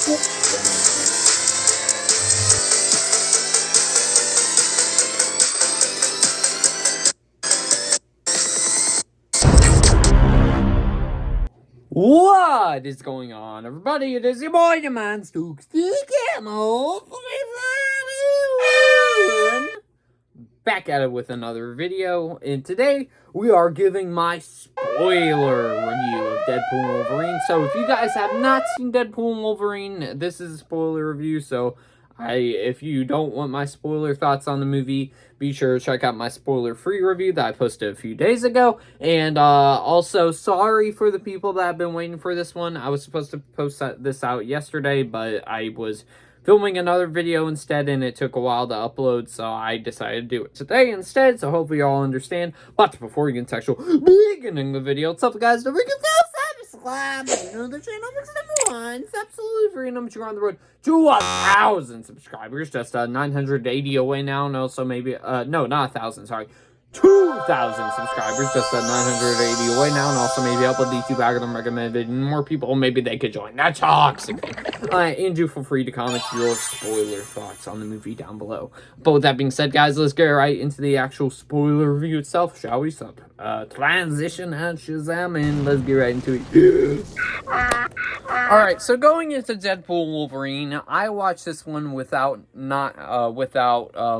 What is going on, everybody? It is your boy, the man, Stooks, the Camel, back at it with another video, and today we are giving my spoiler review of Deadpool and Wolverine. So if you guys have not seen Deadpool and Wolverine, this is a spoiler review, so if you don't want my spoiler thoughts on the movie, be sure to check out my spoiler-free review that I posted a few days ago. And also, sorry for the people that have been waiting for this one. I was supposed to post this out yesterday, but I was filming another video instead, and it took a while to upload, so I decided to do it today instead, so hopefully you all understand. But before we get into actual beginning the video, what's up, guys? Don't forget to subscribe, you know the channel is #1. It's absolutely free, and we're on the road to 1,000 subscribers, just 980 away now, and also maybe, no, not 1,000, sorry, 2,000 subscribers, just 980 away now, and also maybe upload the YouTube algorithm recommended, and more people, maybe they could join that toxic thing. And do feel free to comment your spoiler thoughts on the movie down below. But with that being said, guys, let's get right into the actual spoiler review itself, shall we? So, transition and Shazam, and let's get right into it. Alright, so going into Deadpool and Wolverine, I watched this one without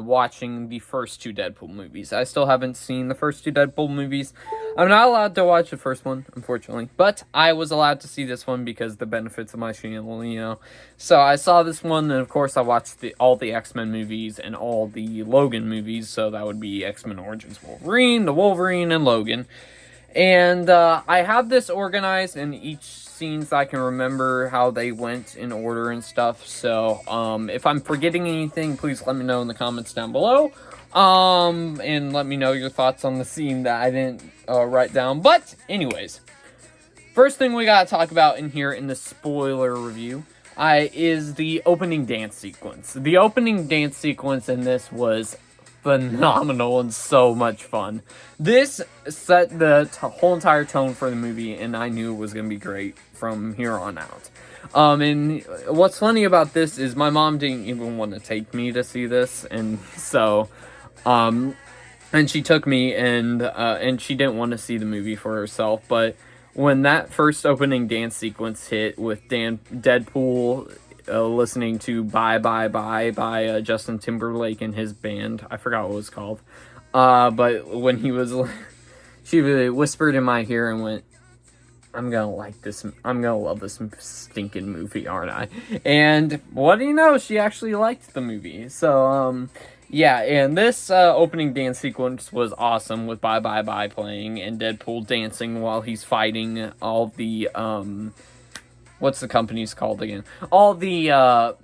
watching the first two Deadpool movies. I still haven't seen the first two Deadpool movies. I'm not allowed to watch the first one, unfortunately, but I was allowed to see this one because of the benefits of my channel, you know. So I saw this one, and of course I watched all the X-Men movies and all the Logan movies, so that would be X-Men Origins Wolverine, the Wolverine, and Logan. And I have this organized in each scenes I can remember how they went in order and stuff. So if I'm forgetting anything, please let me know in the comments down below. And let me know your thoughts on the scene that I didn't write down. But anyways, first thing we gotta talk about in here in the spoiler review is the opening dance sequence. The opening dance sequence in this was phenomenal and so much fun. This set the whole entire tone for the movie, and I knew it was going to be great from here on out. And what's funny about this is my mom didn't even want to take me to see this, and so, and she took me, and she didn't want to see the movie for herself, but when that first opening dance sequence hit with Deadpool listening to Bye Bye Bye by Justin Timberlake and his band. I forgot what it was called. But when he was, she really whispered in my ear and went, I'm gonna like this, I'm gonna love this stinking movie, aren't I? And what do you know, she actually liked the movie. So, yeah, and this opening dance sequence was awesome with Bye Bye Bye playing and Deadpool dancing while he's fighting all the, what's the company's called again? All the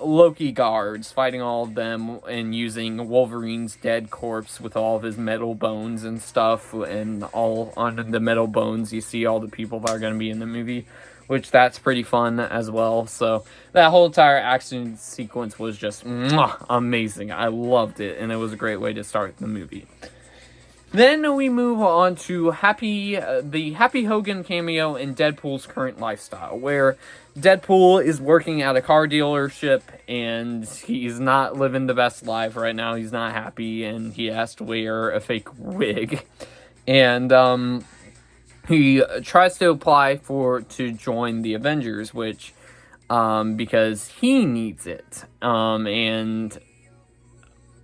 Loki guards, fighting all of them and using Wolverine's dead corpse with all of his metal bones and stuff. And all on the metal bones, you see all the people that are going to be in the movie, which that's pretty fun as well. So that whole entire action sequence was just amazing. I loved it, and it was a great way to start the movie. Then we move on to the Happy Hogan cameo in Deadpool's current lifestyle, where Deadpool is working at a car dealership, and he's not living the best life right now. He's not happy, and he has to wear a fake wig. And he tries to apply to join the Avengers, which because he needs it. And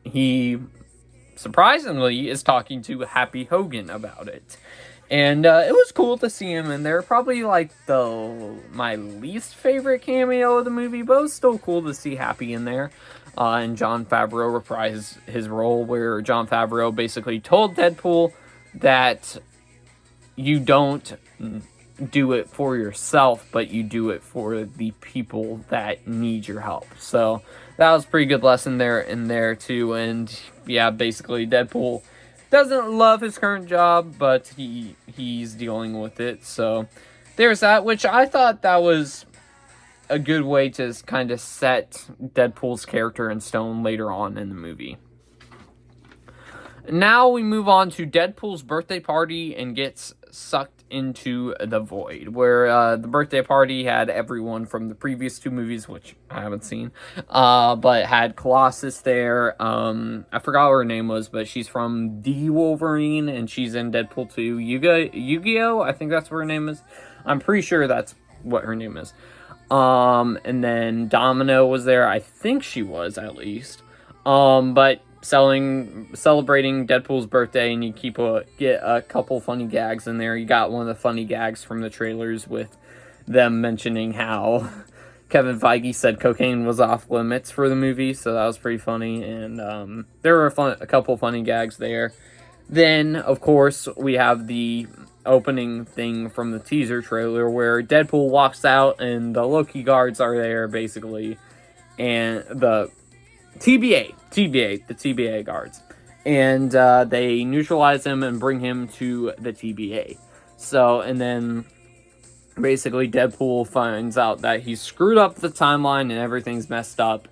he surprisingly is talking to Happy Hogan about it. And it was cool to see him in there. Probably like my least favorite cameo of the movie, but it was still cool to see Happy in there. And Jon Favreau reprised his role, where Jon Favreau basically told Deadpool that you don't do it for yourself, but you do it for the people that need your help. So that was a pretty good lesson there too. And yeah, basically Deadpool doesn't love his current job, but he's dealing with it. So there's that, which I thought that was a good way to kind of set Deadpool's character in stone later on in the movie. Now we move on to Deadpool's birthday party and gets sucked into the void, where the birthday party had everyone from the previous 2 movies, which I haven't seen, but had Colossus there. I forgot what her name was, but she's from the Wolverine, and she's in Deadpool 2. Yu-Gi-Oh! I think that's what her name is. I'm pretty sure that's what her name is. And then Domino was there. I think she was, at least. But celebrating Deadpool's birthday, and you get a couple funny gags in there. You got one of the funny gags from the trailers with them mentioning how Kevin Feige said cocaine was off limits for the movie, so that was pretty funny. And there were a couple funny gags there. Then, of course, we have the opening thing from the teaser trailer where Deadpool walks out and the Loki guards are there, basically, and the TBA guards, and they neutralize him and bring him to the TBA. So, and then basically Deadpool finds out that he's screwed up the timeline and everything's messed up,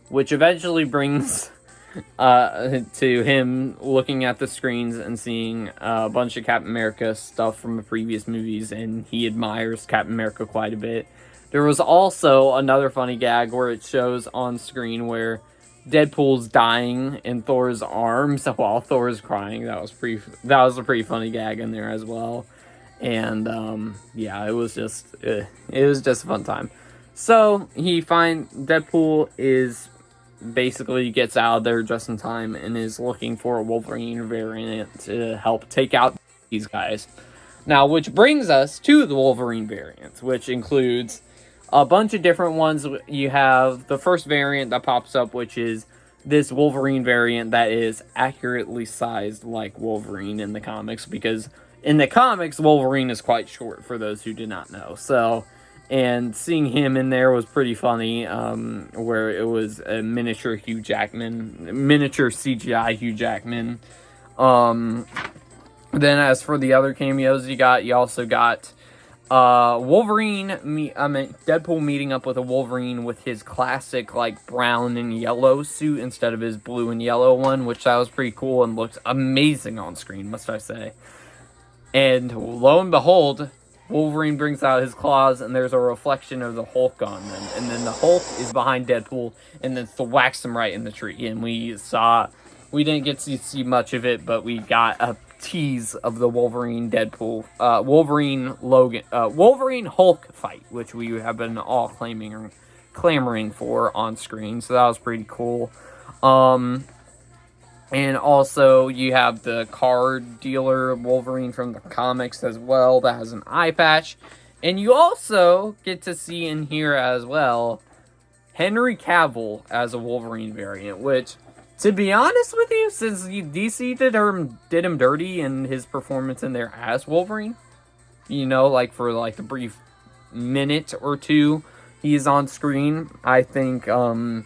which eventually brings to him looking at the screens and seeing a bunch of Captain America stuff from the previous movies, and he admires Captain America quite a bit. There was also another funny gag where it shows on screen where Deadpool's dying in Thor's arms while Thor's crying. That was a pretty funny gag in there as well. And yeah, it was just a fun time. So Deadpool is basically gets out of there just in time and is looking for a Wolverine variant to help take out these guys. Now, which brings us to the Wolverine variants, which includes a bunch of different ones. You have the first variant that pops up, which is this Wolverine variant that is accurately sized like Wolverine in the comics, because in the comics, Wolverine is quite short, for those who did not know. So, and seeing him in there was pretty funny, where it was a miniature CGI Hugh Jackman. Then as for the other cameos you also got Deadpool meeting up with a Wolverine with his classic, like, brown and yellow suit instead of his blue and yellow one, which that was pretty cool and looked amazing on screen, must I say. And lo and behold, Wolverine brings out his claws, and there's a reflection of the Hulk on them. And then the Hulk is behind Deadpool, and then thwacks him right in the tree. And we didn't get to see much of it, but we got a tease of the Wolverine Hulk fight, which we have been all clamoring for on screen. So that was pretty cool. And also, you have the card dealer Wolverine from the comics as well that has an eye patch. And you also get to see in here as well Henry Cavill as a Wolverine variant, which, to be honest with you, since DC did him dirty in his performance in there as Wolverine, like for like the brief minute or two he's on screen, I think him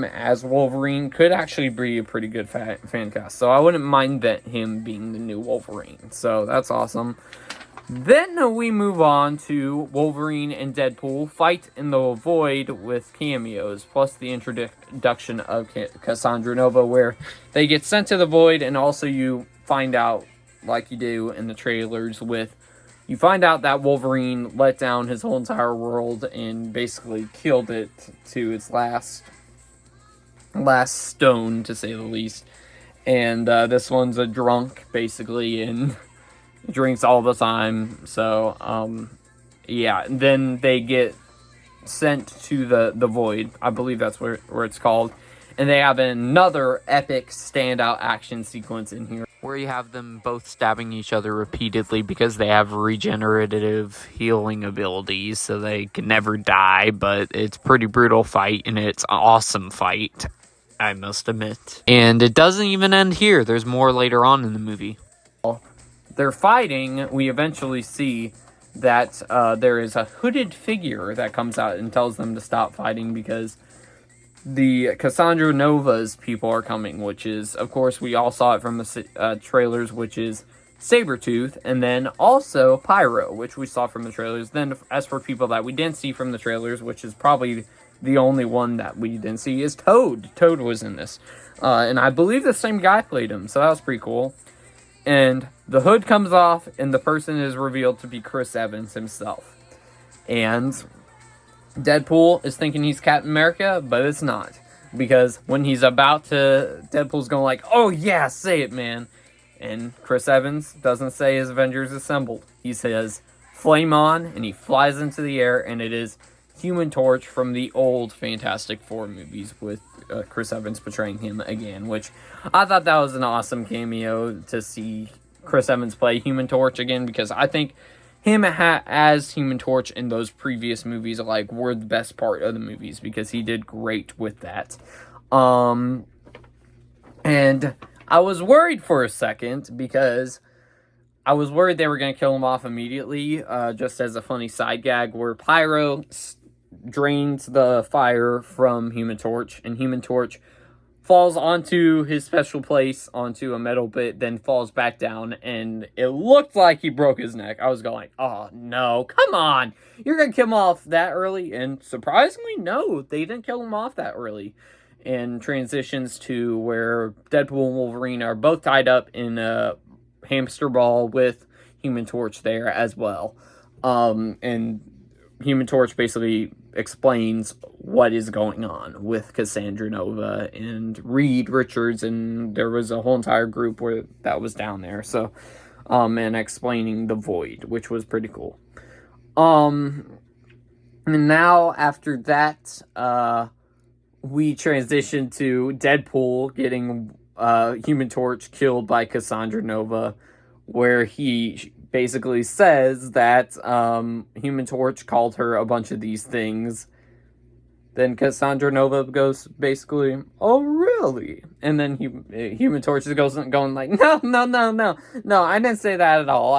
as Wolverine could actually be a pretty good fan cast. So I wouldn't mind him being the new Wolverine. So that's awesome. Then we move on to Wolverine and Deadpool fight in the void with cameos, plus the introduction of Cassandra Nova, where they get sent to the void, and also you find out, like you do in the trailers, you find out that Wolverine let down his whole entire world and basically killed it to its last stone, to say the least. And this one's a drunk, basically, and drinks all the time. So yeah, and then they get sent to the void, I believe that's where it's called, and they have another epic standout action sequence in here where you have them both stabbing each other repeatedly because they have regenerative healing abilities, so they can never die. But it's a pretty brutal fight, and it's an awesome fight, I must admit. And it doesn't even end here. There's more later on in the movie. They're fighting. We eventually see that there is a hooded figure that comes out and tells them to stop fighting because the Cassandra Nova's people are coming, which is, of course, we all saw it from the trailers, which is Sabretooth, and then also Pyro, which we saw from the trailers. Then, as for people that we didn't see from the trailers, which is probably the only one that we didn't see, is Toad. Toad was in this. And I believe the same guy played him, so that was pretty cool. and the hood comes off, and the person is revealed to be Chris Evans himself. And Deadpool is thinking he's Captain America, but it's not. Because when he's about to, Deadpool's going like, oh yeah, say it, man. And Chris Evans doesn't say his Avengers Assembled. He says, flame on, and he flies into the air, and it is Human Torch from the old Fantastic Four movies with Chris Evans portraying him again, which I thought that was an awesome cameo to see Chris Evans play Human Torch again, because I think him as Human Torch in those previous movies were the best part of the movies, because he did great with that. And I was worried for a second, because I was worried they were going to kill him off immediately, just as a funny side gag, where Pyro drains the fire from Human Torch, and Human Torch falls onto his special place, onto a metal bit, then falls back down, and it looked like he broke his neck. I was going, oh no, come on, you're going to kill him off that early? And surprisingly, no, they didn't kill him off that early. And transitions to where Deadpool and Wolverine are both tied up in a hamster ball with Human Torch there as well. And Human Torch basically explains what is going on with Cassandra Nova and Reed Richards, and there was a whole entire group that was down there. So, and explaining the Void, which was pretty cool. And now after that, we transition to Deadpool getting Human Torch killed by Cassandra Nova, where he basically says that Human Torch called her a bunch of these things. Then Cassandra Nova goes basically, oh really? And then Human Torch goes going like, no, I didn't say that at all.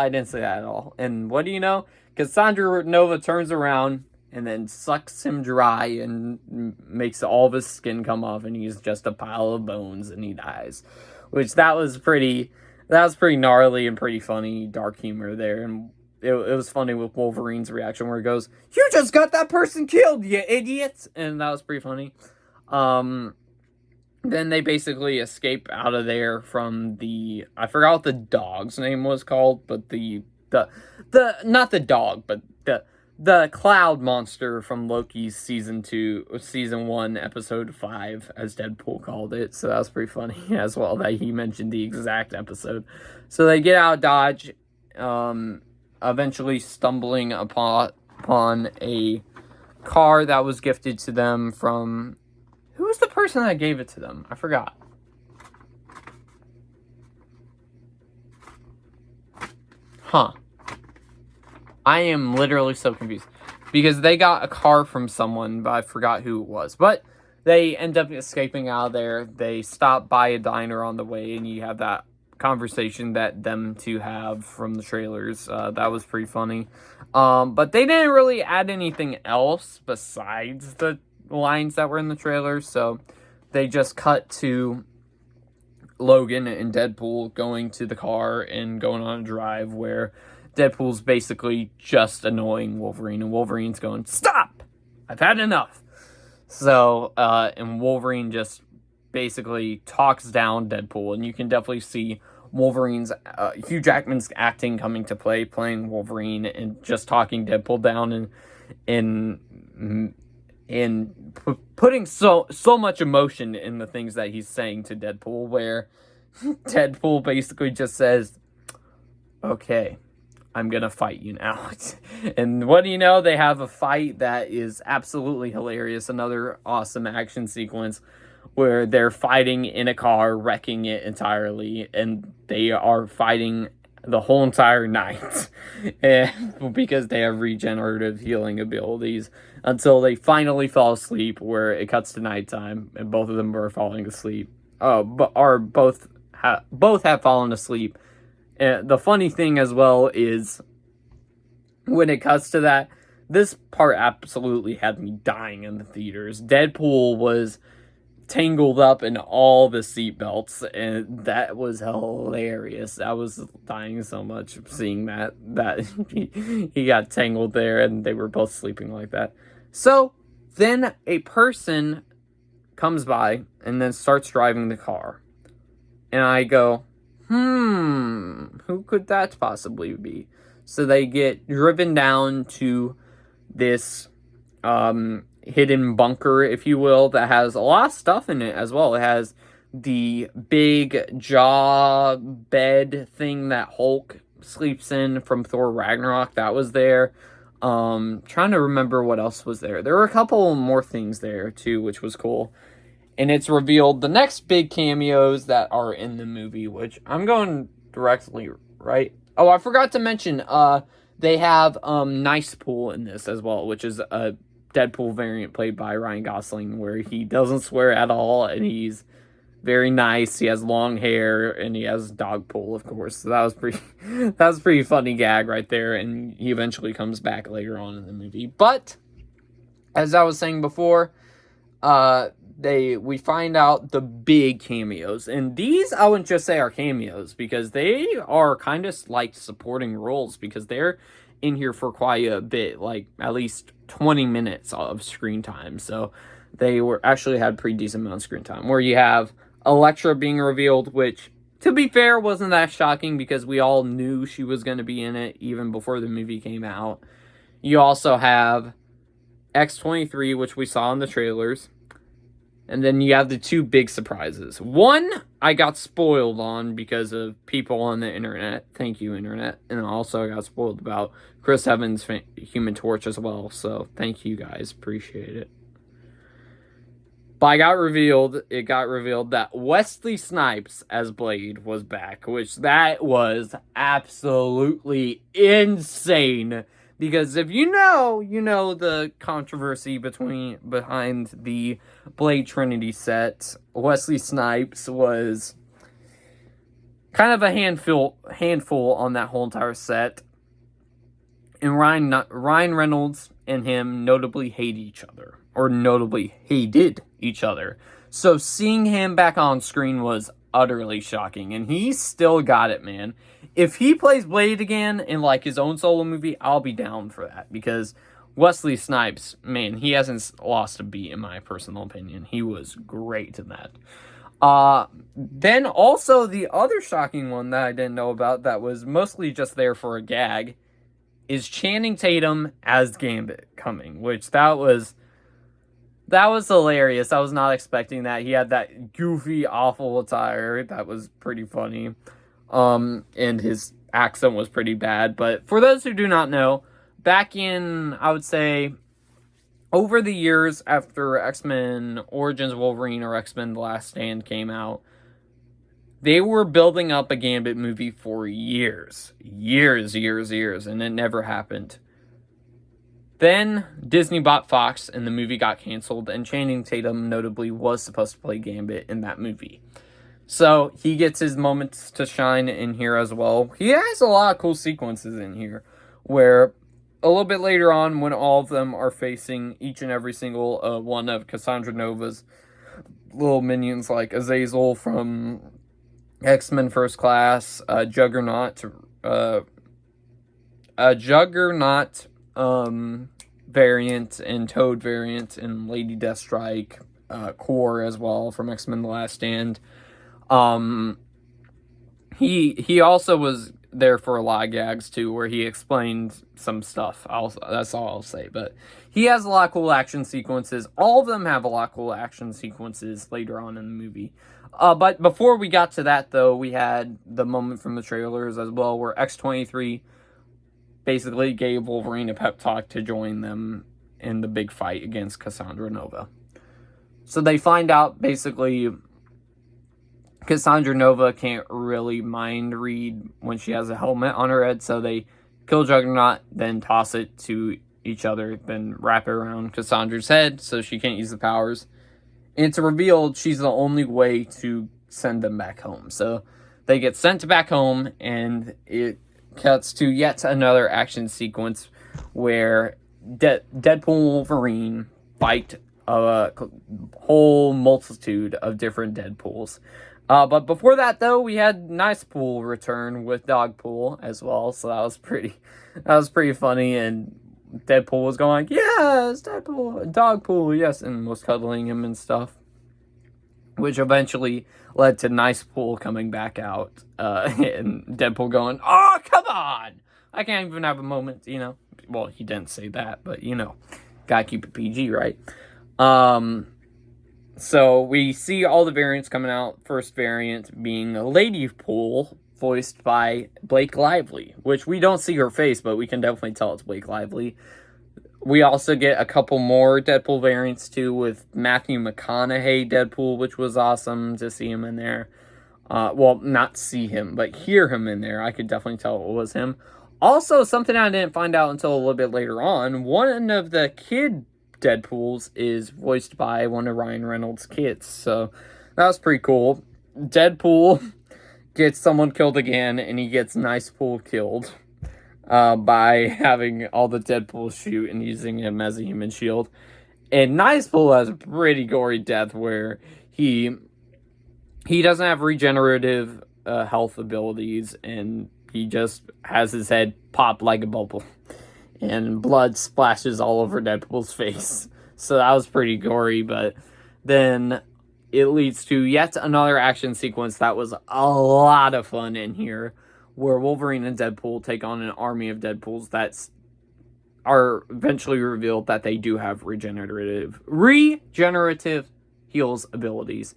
And what do you know? Cassandra Nova turns around and then sucks him dry and makes all of his skin come off, and he's just a pile of bones, and he dies. Which that was pretty gnarly and pretty funny, dark humor there. And it was funny with Wolverine's reaction, where he goes, you just got that person killed, you idiot! And that was pretty funny. Then they basically escape out of there from I forgot what the dog's name was called, but not the dog, but the cloud monster from Loki's season 1, episode 5, as Deadpool called it. So that was pretty funny as well, that he mentioned the exact episode. So they get out of Dodge, eventually stumbling upon a car that was gifted to them from... Who was the person that gave it to them? I forgot. Huh. I am literally so confused, because they got a car from someone, but I forgot who it was. But they end up escaping out of there. They stop by a diner on the way, and you have that conversation that them two have from the trailers. That was pretty funny. But they didn't really add anything else besides the lines that were in the trailer. So they just cut to Logan and Deadpool going to the car and going on a drive where Deadpool's basically just annoying Wolverine, and Wolverine's going, stop! I've had enough! So, and Wolverine just basically talks down Deadpool, and you can definitely see Wolverine's, Hugh Jackman's acting coming to play, playing Wolverine, and just talking Deadpool down, and putting so much emotion in the things that he's saying to Deadpool, where Deadpool basically just says, okay, I'm gonna fight you now. And what do you know? They have a fight that is absolutely hilarious. Another awesome action sequence where they're fighting in a car, wrecking it entirely, and they are fighting the whole entire night and because they have regenerative healing abilities, until they finally fall asleep, where it cuts to nighttime and both of them are falling asleep. Both have fallen asleep. The funny thing as well is, when it cuts to that, this part absolutely had me dying in the theaters. Deadpool was tangled up in all the seatbelts, and that was hilarious. I was dying so much seeing that he got tangled there, and they were both sleeping like that. So then a person comes by and then starts driving the car, and I go, who could that possibly be? So they get driven down to this hidden bunker, if you will, that has a lot of stuff in it as well. It has the big jaw bed thing that Hulk sleeps in from Thor Ragnarok. That was there. Trying to remember what else was there. There were a couple more things there too, which was cool. And it's revealed the next big cameos that are in the movie, which I'm going directly right. Oh, I forgot to mention, they have Nice Pool in this as well, which is a Deadpool variant played by Ryan Gosling, where he doesn't swear at all, and he's very nice. He has long hair, and he has dog pool, of course. So that was a pretty funny gag right there, and he eventually comes back later on in the movie. But as I was saying before, we find out the big cameos, and these I wouldn't just say are cameos, because they are kind of like supporting roles, because they're in here for quite a bit, like at least 20 minutes of screen time. So they actually had pretty decent amount of screen time, where you have Elektra being revealed, which, to be fair, wasn't that shocking, because we all knew she was going to be in it even before the movie came out. You also have X-23, which we saw in the trailers. And then you have the two big surprises. One, I got spoiled on because of people on the internet. Thank you, internet. And also I got spoiled about Chris Evans' Human Torch as well. So thank you guys. Appreciate it. But it got revealed that Wesley Snipes as Blade was back, which that was absolutely insane. Because if you know the controversy behind the Blade Trinity set. Wesley Snipes was kind of a handful on that whole entire set. And Ryan Reynolds and him notably hated each other. So seeing him back on screen was utterly shocking. And he still got it, man. If he plays Blade again in like his own solo movie, I'll be down for that, because Wesley Snipes, man, he hasn't lost a beat in my personal opinion. He was great in that. Then also the other shocking one that I didn't know about, that was mostly just there for a gag, is Channing Tatum as Gambit coming, which that was hilarious. I was not expecting that. He had that goofy, awful attire. That was pretty funny. And his accent was pretty bad. But for those who do not know, back in, I would say, over the years after X-Men Origins Wolverine or X-Men The Last Stand came out, they were building up a Gambit movie for years, and it never happened. Then Disney bought Fox, and the movie got canceled, and Channing Tatum notably was supposed to play Gambit in that movie. So he gets his moments to shine in here as well. He has a lot of cool sequences in here, where a little bit later on, when all of them are facing each and every single one of Cassandra Nova's little minions, like Azazel from X-Men First Class, Juggernaut variant, and Toad variant, and Lady Deathstrike, Core as well from X-Men The Last Stand. He also was there for a lot of gags too, where he explained some stuff. That's all I'll say. But he has a lot of cool action sequences. All of them have a lot of cool action sequences later on in the movie. But before we got to that, though, we had the moment from the trailers as well, where X-23 basically gave Wolverine a pep talk to join them in the big fight against Cassandra Nova. So they find out, basically, Cassandra Nova can't really mind read when she has a helmet on her head, so they kill Juggernaut, then toss it to each other, then wrap it around Cassandra's head so she can't use the powers. And it's revealed she's the only way to send them back home. So they get sent back home, and it cuts to yet another action sequence where Deadpool and Wolverine fight a whole multitude of different Deadpools. But before that, though, we had Nice Pool return with Dog Pool as well, so that was pretty funny, and Deadpool was going, yes, Deadpool, Dog Pool, yes, and was cuddling him and stuff. which eventually led to Nice Pool coming back out, and Deadpool going, "Oh, come on! I can't even have a moment," you know? Well, he didn't say that, but, you know, gotta keep it PG, right? So we see all the variants coming out. First variant being Lady Pool, voiced by Blake Lively, which we don't see her face, but we can definitely tell it's Blake Lively. We also get a couple more Deadpool variants, too, with Matthew McConaughey Deadpool, which was awesome to see him in there. Well, not see him, but hear him in there. I could definitely tell it was him. Also, something I didn't find out until a little bit later on, one of the kid Deadpools is voiced by one of Ryan Reynolds' kids. So, that was pretty cool. Deadpool gets someone killed again, and he gets Nice Pool killed. By having all the Deadpool shoot and using him as a human shield. And Nice Pool has a pretty gory death where he doesn't have regenerative health abilities, and he just has his head pop like a bubble. And blood splashes all over Deadpool's face. So that was pretty gory, but then it leads to yet another action sequence that was a lot of fun in here, where Wolverine and Deadpool take on an army of Deadpools that are eventually revealed that they do have regenerative heals abilities.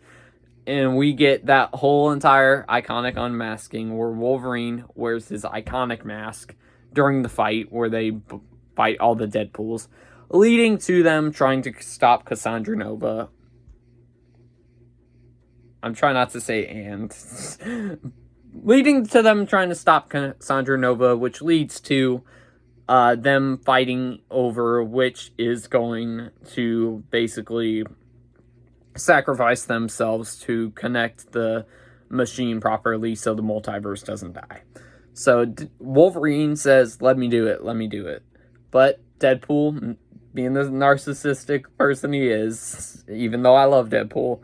And we get that whole entire iconic unmasking where Wolverine wears his iconic mask during the fight where they fight all the Deadpools, leading to them trying to stop Cassandra Nova. I'm trying not to say and. Leading to them trying to stop Cassandra Nova, which leads to them fighting over which is going to basically sacrifice themselves to connect the machine properly so the multiverse doesn't die. So Wolverine says, let me do it. But Deadpool, being the narcissistic person he is, even though I love Deadpool,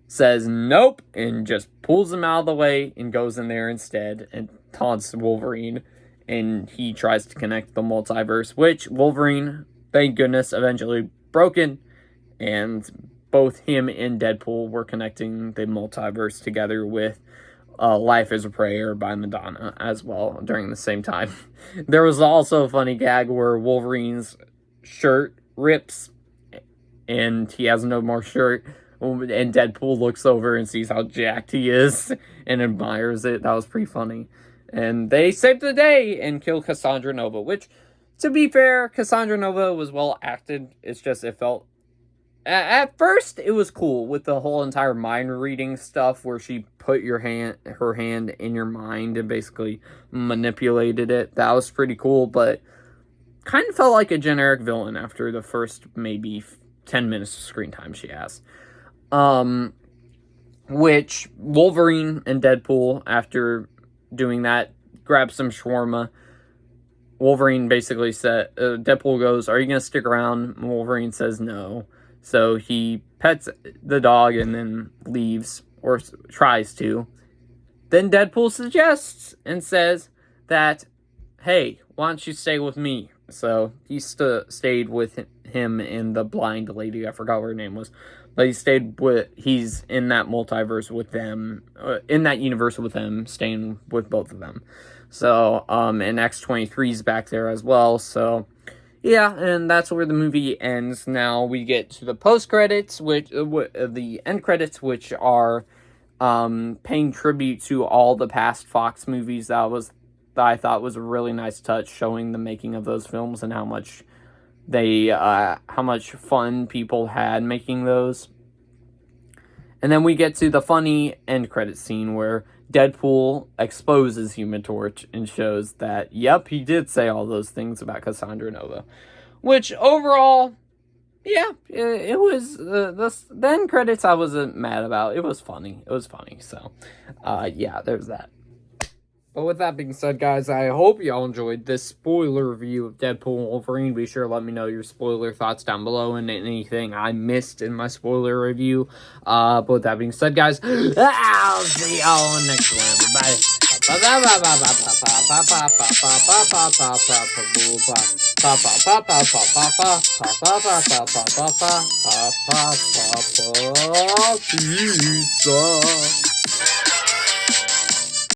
says nope and just pulls him out of the way and goes in there instead and taunts Wolverine, and he tries to connect the multiverse, which Wolverine, thank goodness, eventually broken, and both him and Deadpool were connecting the multiverse together with Life is a Prayer by Madonna as well during the same time. There was also a funny gag where Wolverine's shirt rips and he has no more shirt, and Deadpool looks over and sees how jacked he is and admires it. That was pretty funny. And they saved the day and kill Cassandra Nova, which, to be fair, Cassandra Nova was well acted. It's just, it felt... At first, it was cool with the whole entire mind reading stuff where she put her hand in your mind and basically manipulated it. That was pretty cool, but kind of felt like a generic villain after the first maybe 10 minutes of screen time she has. Which Wolverine and Deadpool, after doing that, grab some shawarma. Wolverine basically said, Deadpool goes, "Are you going to stick around?" Wolverine says no. So he pets the dog and then leaves, or tries to. Then Deadpool suggests and says that, "Hey, why don't you stay with me?" So he stayed with him and the blind lady. I forgot what her name was. But he's in that multiverse with them, in that universe with them, staying with both of them. So, and X-23's back there as well. So, yeah, and that's where the movie ends. Now we get to the post-credits, which, the end credits, which are, paying tribute to all the past Fox movies. That I thought was a really nice touch, showing the making of those films and how much fun people had making those. And then we get to the funny end credit scene where Deadpool exposes Human Torch and shows that, yep, he did say all those things about Cassandra Nova. Which, overall, yeah, it was, the end credits I wasn't mad about. It was funny. So, yeah, there's that. But with that being said, guys, I hope y'all enjoyed this spoiler review of Deadpool and Wolverine. Be sure to let me know your spoiler thoughts down below and anything I missed in my spoiler review. But with that being said, guys, I'll see y'all on the next one, everybody. Pa pa pa pa pa pa pa pa pa pa pa pa pa pa pa pa pa pa. Peace.